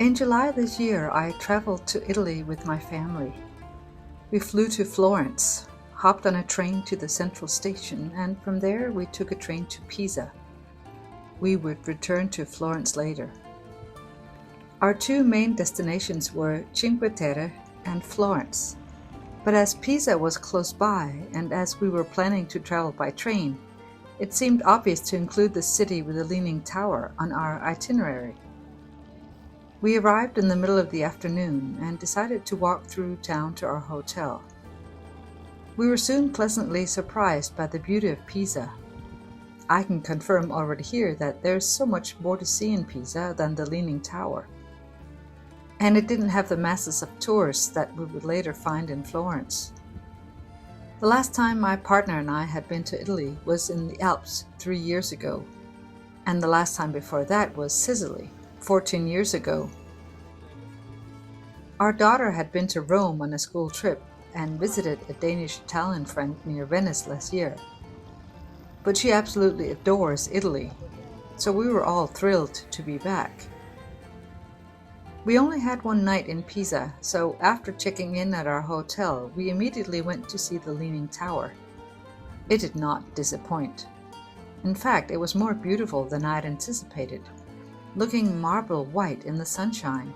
In July this year, I traveled to Italy with my family. We flew to Florence, hopped on a train to the central station, and from there we took a train to Pisa. We would return to Florence later. Our two main destinations were Cinque Terre and Florence. But as Pisa was close by, and as we were planning to travel by train, it seemed obvious to include the city with the Leaning Tower on our itinerary. We arrived in the middle of the afternoon and decided to walk through town to our hotel. We were soon pleasantly surprised by the beauty of Pisa. I can confirm already here that there's so much more to see in Pisa than the Leaning Tower. And it didn't have the masses of tourists that we would later find in Florence. The last time my partner and I had been to Italy was in the Alps 3 years ago, and the last time before that was Sicily, 14 years ago. Our daughter had been to Rome on a school trip and visited a Danish-Italian friend near Venice last year. But she absolutely adores Italy, so we were all thrilled to be back. We only had one night in Pisa, so after checking in at our hotel, we immediately went to see the Leaning Tower. It did not disappoint. In fact, it was more beautiful than I had anticipated, looking marble white in the sunshine.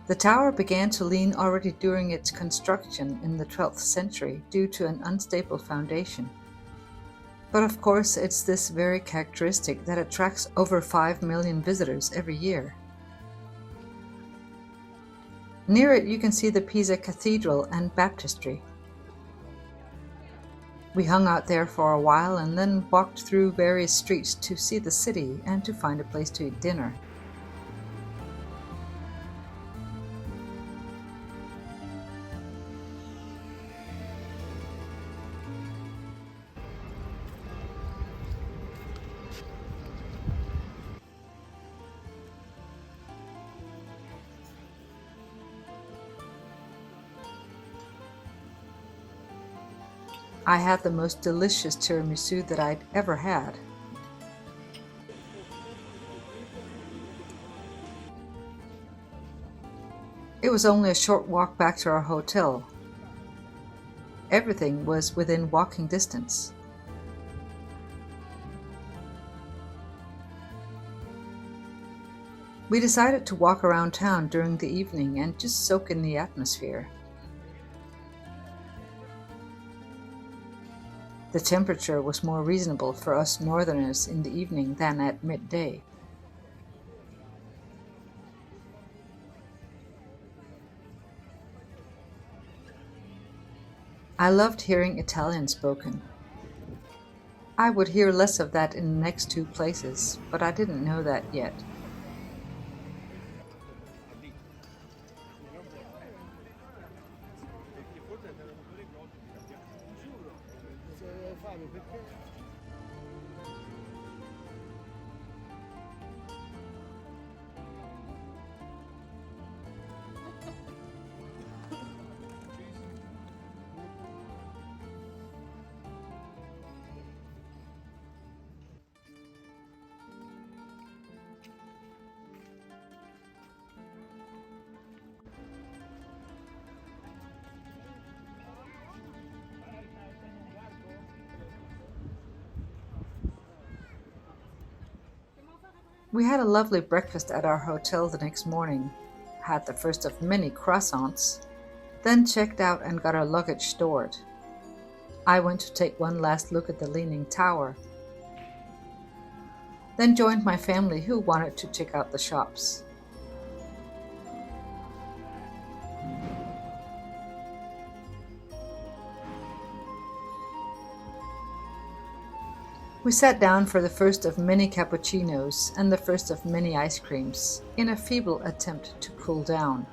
The tower began to lean already during its construction in the 12th century due to an unstable foundation. But of course, it's this very characteristic that attracts over 5 million visitors every year. Near it you can see the Pisa Cathedral and Baptistry. We hung out there for a while and then walked through various streets to see the city and to find a place to eat dinner. I had the most delicious tiramisu that I'd ever had. It was only a short walk back to our hotel. Everything was within walking distance. We decided to walk around town during the evening and just soak in the atmosphere. The temperature was more reasonable for us northerners in the evening than at midday. I loved hearing Italian spoken. I would hear less of that in the next two places, but I didn't know that yet. We had a lovely breakfast at our hotel the next morning, had the first of many croissants, then checked out and got our luggage stored. I went to take one last look at the Leaning Tower, then joined my family who wanted to check out the shops. We sat down for the first of many cappuccinos and the first of many ice creams, in a feeble attempt to cool down.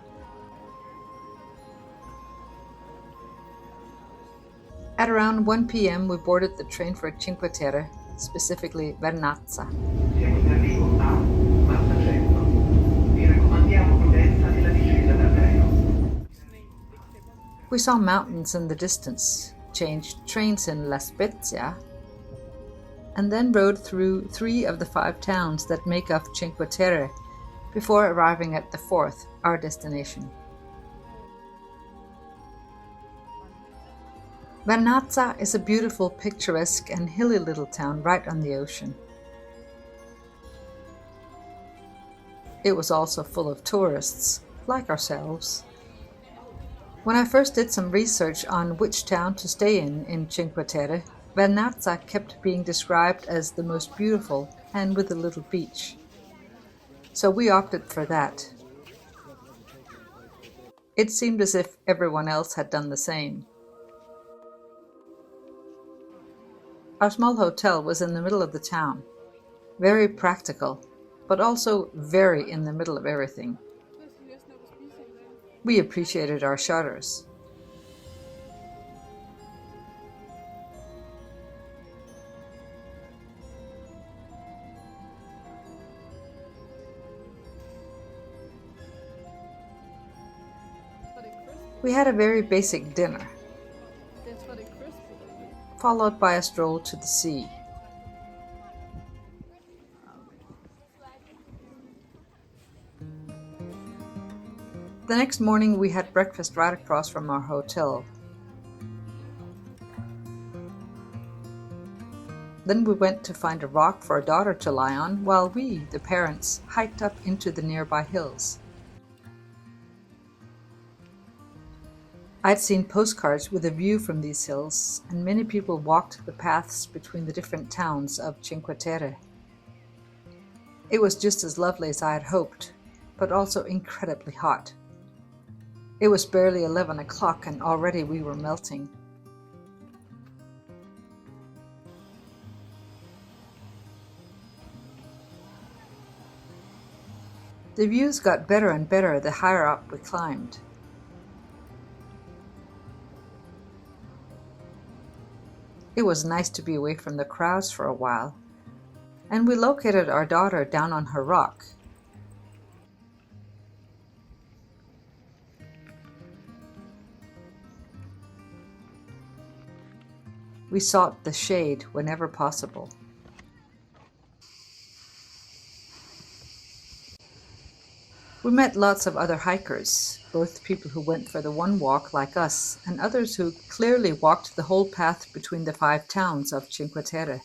At around 1 p.m. we boarded the train for Cinque Terre, specifically Vernazza. Siamo in arrivo a Massagento. Vi raccomandiamo prudenza nella discesa dal treno. We saw mountains in the distance, changed trains in La Spezia, and then rode through 3 of the 5 towns that make up Cinque Terre before arriving at the fourth, our destination. Vernazza is a beautiful, picturesque and hilly little town right on the ocean. It was also full of tourists, like ourselves. When I first did some research on which town to stay in Cinque Terre, Vernazza kept being described as the most beautiful and with a little beach. So we opted for that. It seemed as if everyone else had done the same. Our small hotel was in the middle of the town, very practical, but also very in the middle of everything. We appreciated our shutters. We had a very basic dinner, followed by a stroll to the sea. The next morning we had breakfast right across from our hotel. Then we went to find a rock for our daughter to lie on, while we, the parents, hiked up into the nearby hills. I'd seen postcards with a view from these hills, and many people walked the paths between the different towns of Cinque Terre. It was just as lovely as I had hoped, but also incredibly hot. It was barely 11 o'clock and already we were melting. The views got better and better the higher up we climbed. It was nice to be away from the crowds for a while, and we located our daughter down on her rock. We sought the shade whenever possible. We met lots of other hikers, both people who went for the one walk like us, and others who clearly walked the whole path between the 5 towns of Cinque Terre.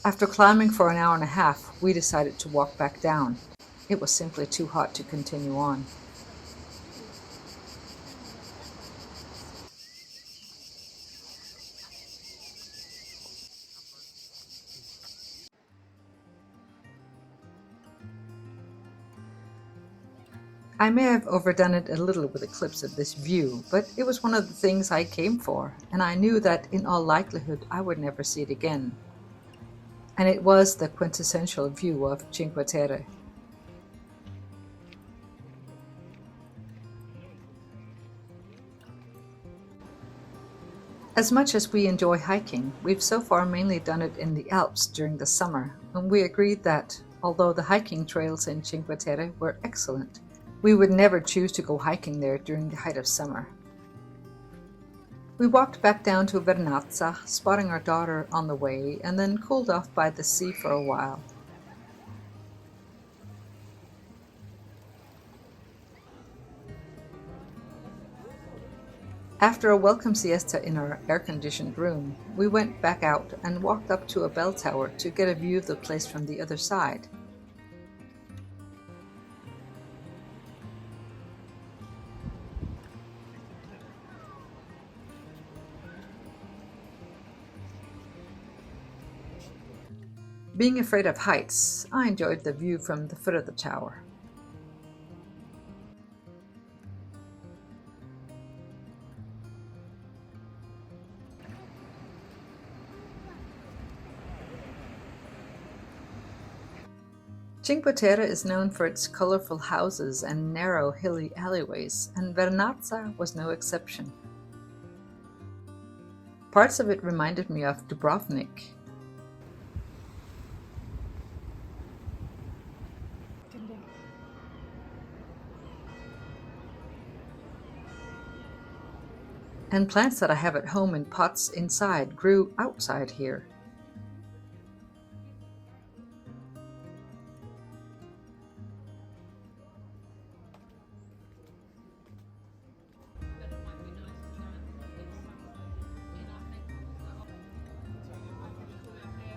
After climbing for an hour and a half, we decided to walk back down. It was simply too hot to continue on. I may have overdone it a little with the clips of this view, but it was one of the things I came for, and I knew that in all likelihood I would never see it again. And it was the quintessential view of Cinque Terre. As much as we enjoy hiking, we've so far mainly done it in the Alps during the summer, and we agreed that, although the hiking trails in Cinque Terre were excellent, we would never choose to go hiking there during the height of summer. We walked back down to Vernazza, spotting our daughter on the way, and then cooled off by the sea for a while. After a welcome siesta in our air-conditioned room, we went back out and walked up to a bell tower to get a view of the place from the other side. Being afraid of heights, I enjoyed the view from the foot of the tower. Cinque Terre is known for its colorful houses and narrow, hilly alleyways, and Vernazza was no exception. Parts of it reminded me of Dubrovnik. And plants that I have at home in pots inside grew outside here.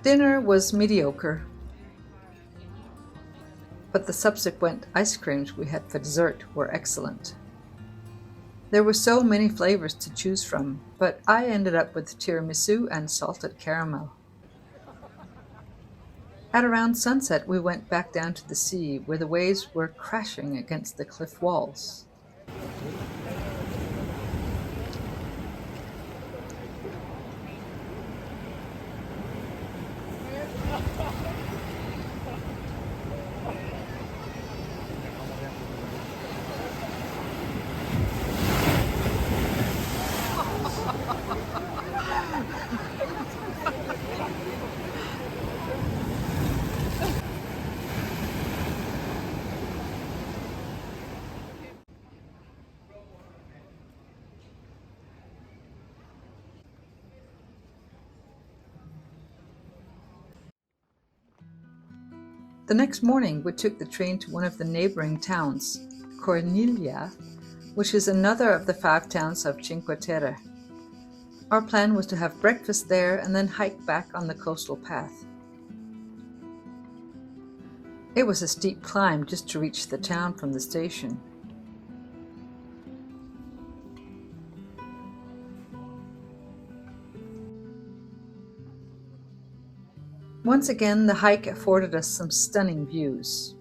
Dinner was mediocre, but the subsequent ice creams we had for dessert were excellent. There were so many flavors to choose from, but I ended up with tiramisu and salted caramel. At around sunset, we went back down to the sea, where the waves were crashing against the cliff walls. The next morning, we took the train to one of the neighboring towns, Corniglia, which is another of the 5 towns of Cinque Terre. Our plan was to have breakfast there and then hike back on the coastal path. It was a steep climb just to reach the town from the station. Once again, the hike afforded us some stunning views.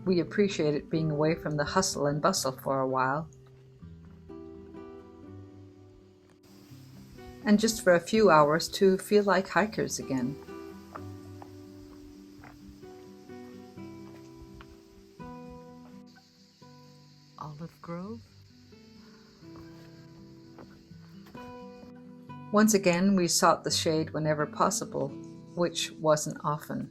We appreciated being away from the hustle and bustle for a while. And just for a few hours to feel like hikers again. Olive Grove. Once again, we sought the shade whenever possible, which wasn't often.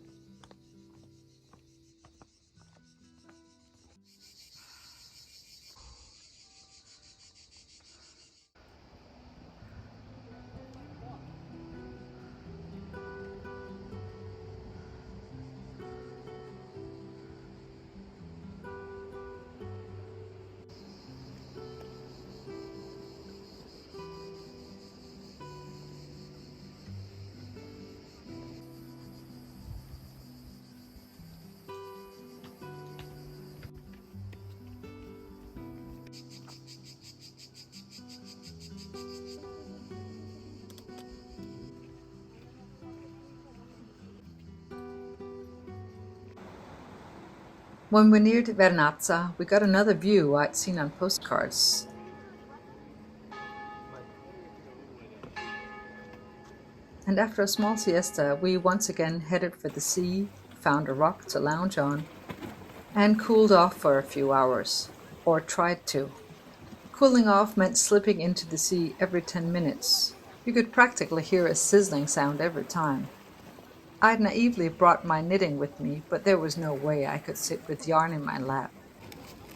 When we neared Vernazza, we got another view I'd seen on postcards. And after a small siesta, we once again headed for the sea, found a rock to lounge on, and cooled off for a few hours, or tried to. Cooling off meant slipping into the sea every 10 minutes. You could practically hear a sizzling sound every time. I'd naively brought my knitting with me, but there was no way I could sit with yarn in my lap.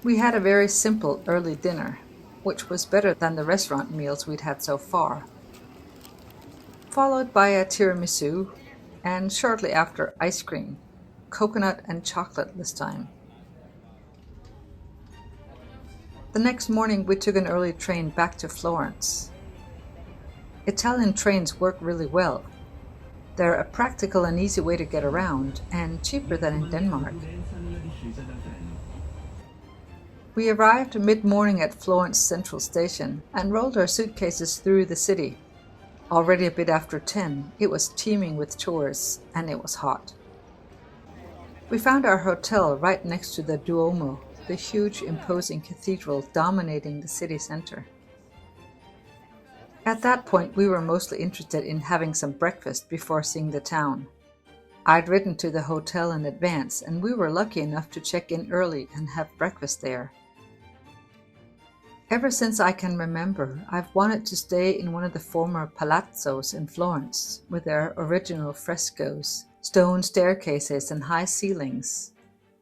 We had a very simple early dinner, which was better than the restaurant meals we'd had so far, followed by a tiramisu, and shortly after ice cream, coconut and chocolate this time. The next morning we took an early train back to Florence. Italian trains work really well. They're a practical and easy way to get around, and cheaper than in Denmark. We arrived mid-morning at Florence Central Station and rolled our suitcases through the city. Already a bit after 10, it was teeming with tourists, and it was hot. We found our hotel right next to the Duomo, the huge imposing cathedral dominating the city center. At that point, we were mostly interested in having some breakfast before seeing the town. I'd written to the hotel in advance, and we were lucky enough to check in early and have breakfast there. Ever since I can remember, I've wanted to stay in one of the former palazzos in Florence, with their original frescoes, stone staircases, and high ceilings.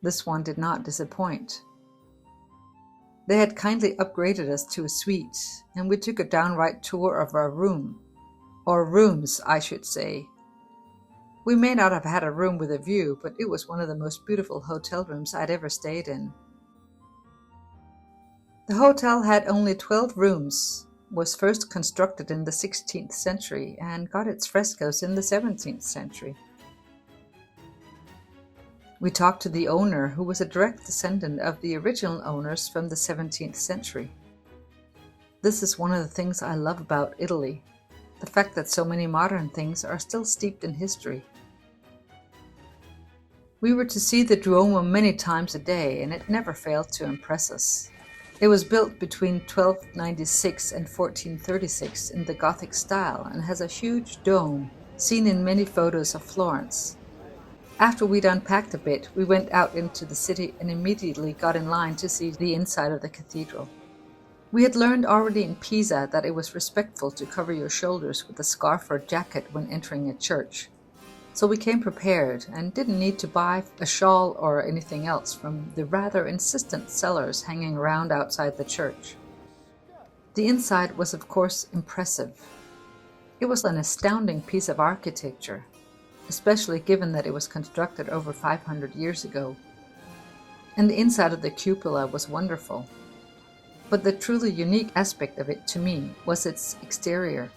This one did not disappoint. They had kindly upgraded us to a suite, and we took a downright tour of our room. Or rooms, I should say. We may not have had a room with a view, but it was one of the most beautiful hotel rooms I'd ever stayed in. The hotel had only 12 rooms, was first constructed in the 16th century, and got its frescoes in the 17th century. We talked to the owner, who was a direct descendant of the original owners from the 17th century. This is one of the things I love about Italy, the fact that so many modern things are still steeped in history. We were to see the Duomo many times a day, and it never failed to impress us. It was built between 1296 and 1436 in the Gothic style and has a huge dome, seen in many photos of Florence. After we'd unpacked a bit, we went out into the city and immediately got in line to see the inside of the cathedral. We had learned already in Pisa that it was respectful to cover your shoulders with a scarf or jacket when entering a church. So we came prepared and didn't need to buy a shawl or anything else from the rather insistent sellers hanging around outside the church. The inside was of course impressive. It was an astounding piece of architecture, especially given that it was constructed over 500 years ago. And the inside of the cupola was wonderful. But the truly unique aspect of it to me was its exterior.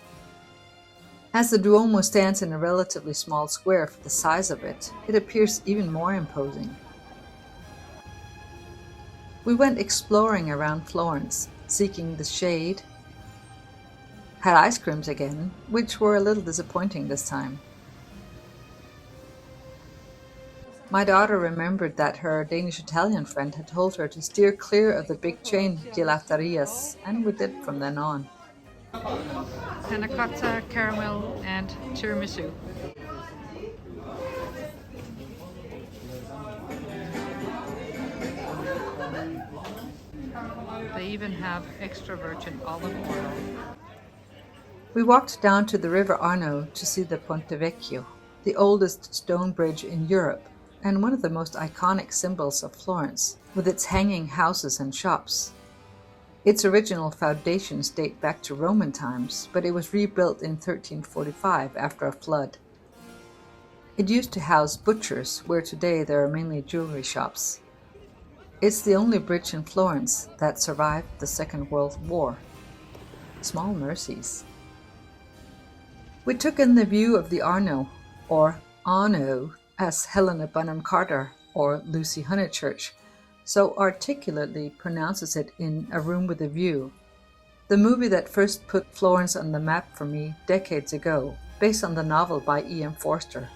As the Duomo stands in a relatively small square for the size of it, it appears even more imposing. We went exploring around Florence, seeking the shade, had ice creams again, which were a little disappointing this time. My daughter remembered that her Danish-Italian friend had told her to steer clear of the big chain gelaterias, and we did from then on. Panna cotta, caramel, and tiramisu. They even have extra virgin olive oil. We walked down to the River Arno to see the Ponte Vecchio, the oldest stone bridge in Europe, and one of the most iconic symbols of Florence, with its hanging houses and shops. Its original foundations date back to Roman times, but it was rebuilt in 1345 after a flood. It used to house butchers, where today there are mainly jewelry shops. It's the only bridge in Florence that survived the Second World War. Small mercies. We took in the view of the Arno, or Arno, as Helena Bonham Carter or Lucy Honeychurch so articulately pronounces it in A Room with a View, the movie that first put Florence on the map for me decades ago, based on the novel by E.M. Forster.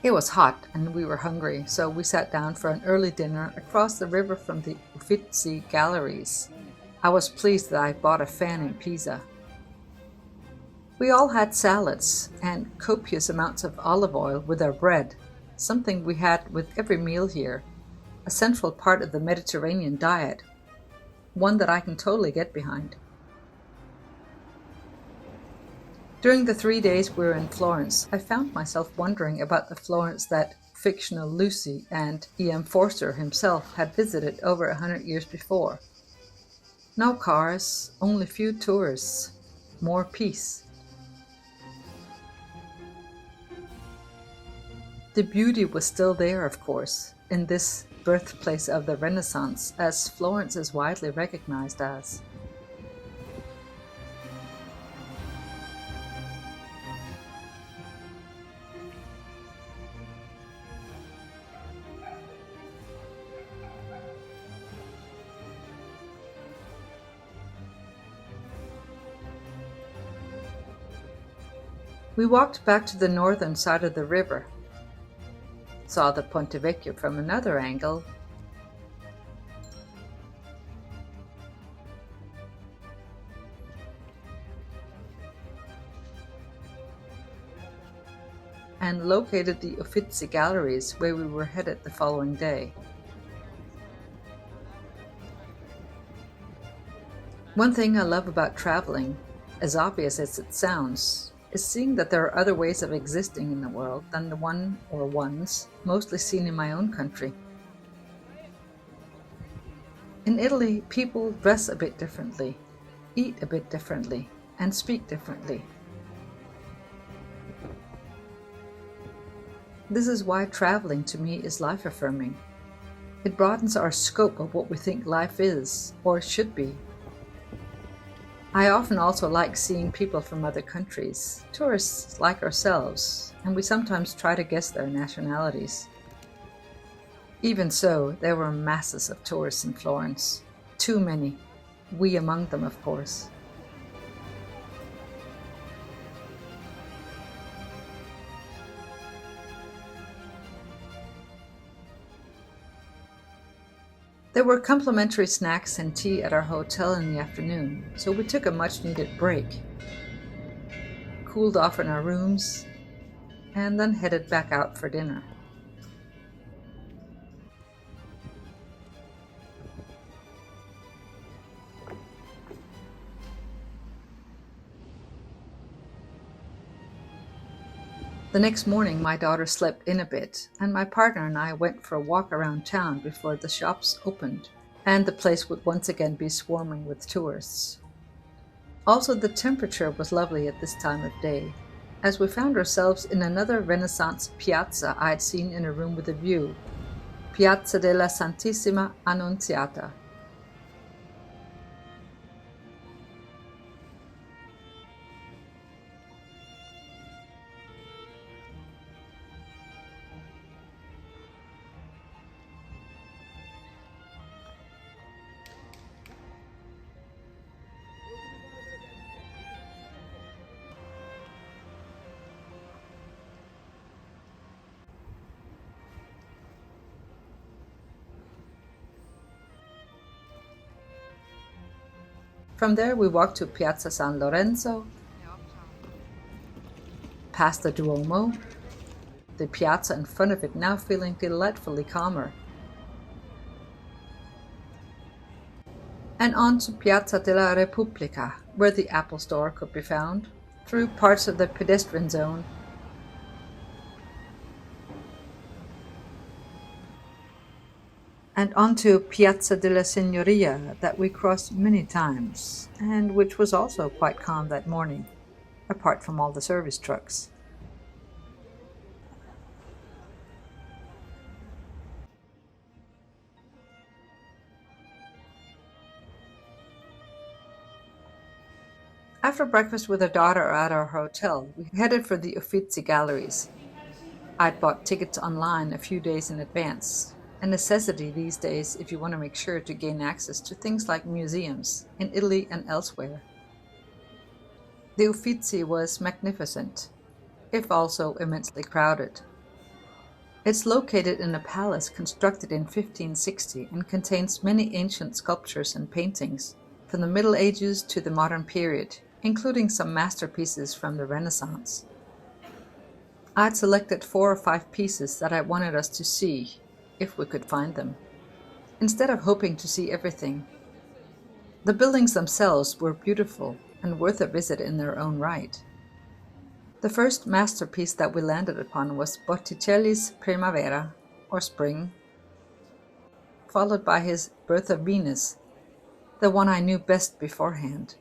It was hot and we were hungry, so we sat down for an early dinner across the river from the Uffizi Galleries. I was pleased that I bought a fan in Pisa. We all had salads and copious amounts of olive oil with our bread, something we had with every meal here, a central part of the Mediterranean diet, one that I can totally get behind. During the 3 days we were in Florence, I found myself wondering about the Florence that fictional Lucy and E.M. Forster himself had visited over 100 years before. No cars, only few tourists, more peace. The beauty was still there, of course, in this birthplace of the Renaissance, as Florence is widely recognized as. We walked back to the northern side of the river, saw the Ponte Vecchio from another angle, and located the Uffizi Galleries, where we were headed the following day. One thing I love about traveling, as obvious as it sounds, is seeing that there are other ways of existing in the world than the one or ones mostly seen in my own country. In Italy, people dress a bit differently, eat a bit differently, and speak differently. This is why traveling to me is life-affirming. It broadens our scope of what we think life is, or should be. I often also like seeing people from other countries, tourists like ourselves, and we sometimes try to guess their nationalities. Even so, there were masses of tourists in Florence. Too many. We among them, of course. There were complimentary snacks and tea at our hotel in the afternoon, so we took a much-needed break, cooled off in our rooms, and then headed back out for dinner. The next morning, my daughter slept in a bit, and my partner and I went for a walk around town before the shops opened, and the place would once again be swarming with tourists. Also, the temperature was lovely at this time of day, as we found ourselves in another Renaissance piazza I had seen in a room with a view, Piazza della Santissima Annunziata. From there we walked to Piazza San Lorenzo, past the Duomo, the piazza in front of it now feeling delightfully calmer, and on to Piazza della Repubblica, where the Apple Store could be found, through parts of the pedestrian zone, and onto Piazza della Signoria that we crossed many times, and which was also quite calm that morning, apart from all the service trucks. After breakfast with our daughter at our hotel, we headed for the Uffizi galleries. I'd bought tickets online a few days in advance, a necessity these days if you want to make sure to gain access to things like museums in Italy and elsewhere. The Uffizi was magnificent, if also immensely crowded. It's located in a palace constructed in 1560 and contains many ancient sculptures and paintings, from the Middle Ages to the modern period, including some masterpieces from the Renaissance. I'd selected 4 or 5 pieces that I wanted us to see, if we could find them, instead of hoping to see everything. The buildings themselves were beautiful and worth a visit in their own right. The first masterpiece that we landed upon was Botticelli's Primavera, or Spring, followed by his Birth of Venus, the one I knew best beforehand.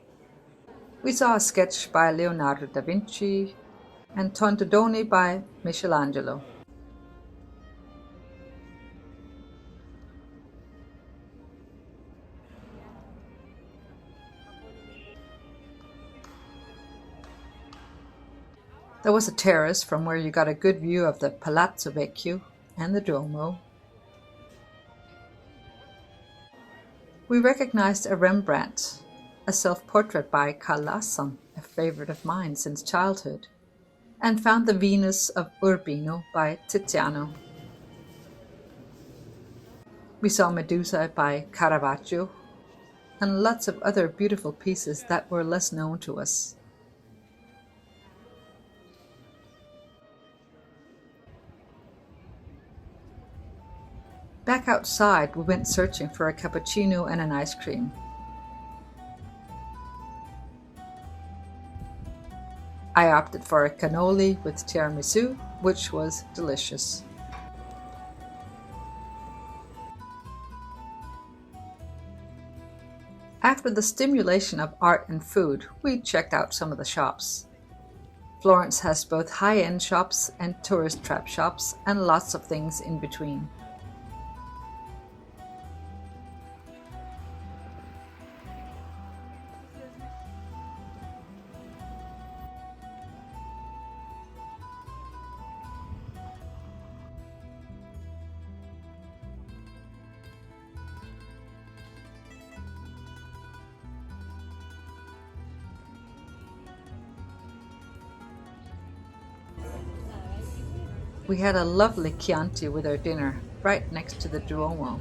We saw a sketch by Leonardo da Vinci and Tondoni by Michelangelo. There was a terrace from where you got a good view of the Palazzo Vecchio and the Duomo. We recognized a Rembrandt, a self-portrait by Carl Larsson, a favorite of mine since childhood, and found the Venus of Urbino by Tiziano. We saw Medusa by Caravaggio, and lots of other beautiful pieces that were less known to us. Back outside, we went searching for a cappuccino and an ice cream. I opted for a cannoli with tiramisu, which was delicious. After the stimulation of art and food, we checked out some of the shops. Florence has both high-end shops and tourist trap shops, and lots of things in between. We had a lovely Chianti with our dinner, right next to the Duomo.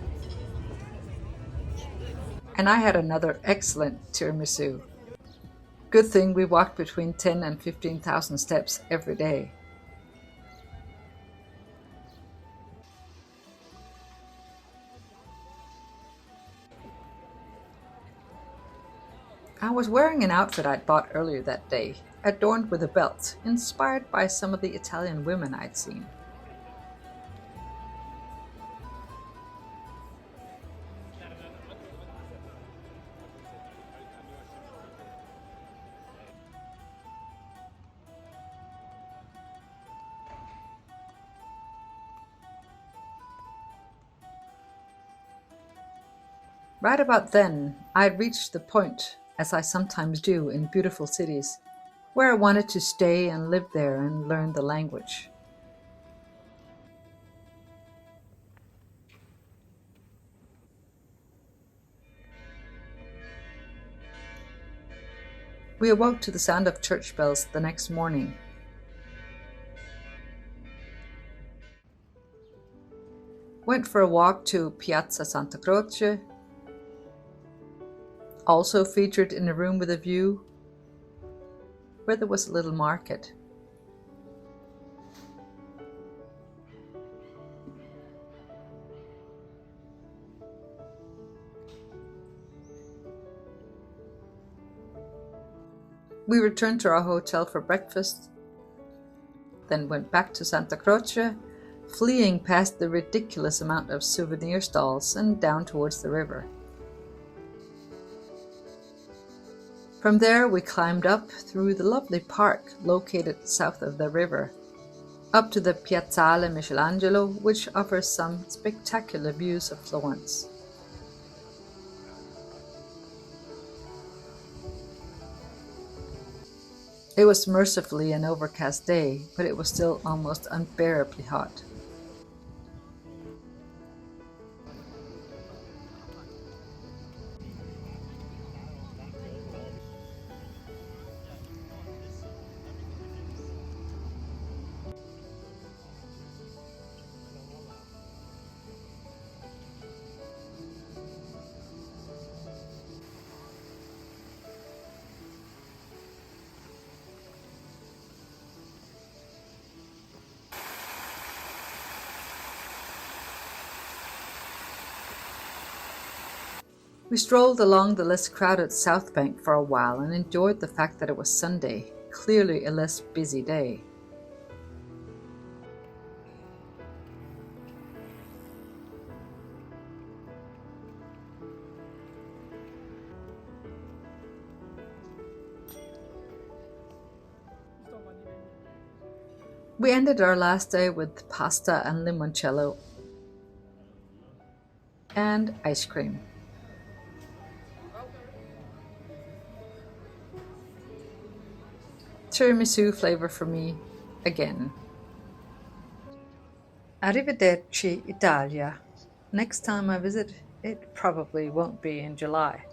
And I had another excellent tiramisu. Good thing we walked between 10 and 15,000 steps every day. I was wearing an outfit I'd bought earlier that day, adorned with a belt, inspired by some of the Italian women I'd seen. Right about then, I'd reached the point, as I sometimes do in beautiful cities, where I wanted to stay and live there and learn the language. We awoke to the sound of church bells the next morning. Went for a walk to Piazza Santa Croce, also featured in a room with a view, where there was a little market. We returned to our hotel for breakfast, then went back to Santa Croce, fleeing past the ridiculous amount of souvenir stalls and down towards the river. From there we climbed up through the lovely park located south of the river, up to the Piazzale Michelangelo, which offers some spectacular views of Florence. It was mercifully an overcast day, but it was still almost unbearably hot. We strolled along the less crowded South Bank for a while and enjoyed the fact that it was Sunday, clearly a less busy day. We ended our last day with pasta and limoncello and ice cream. Tiramisu flavor for me, again. Arrivederci, Italia. Next time I visit, it probably won't be in July.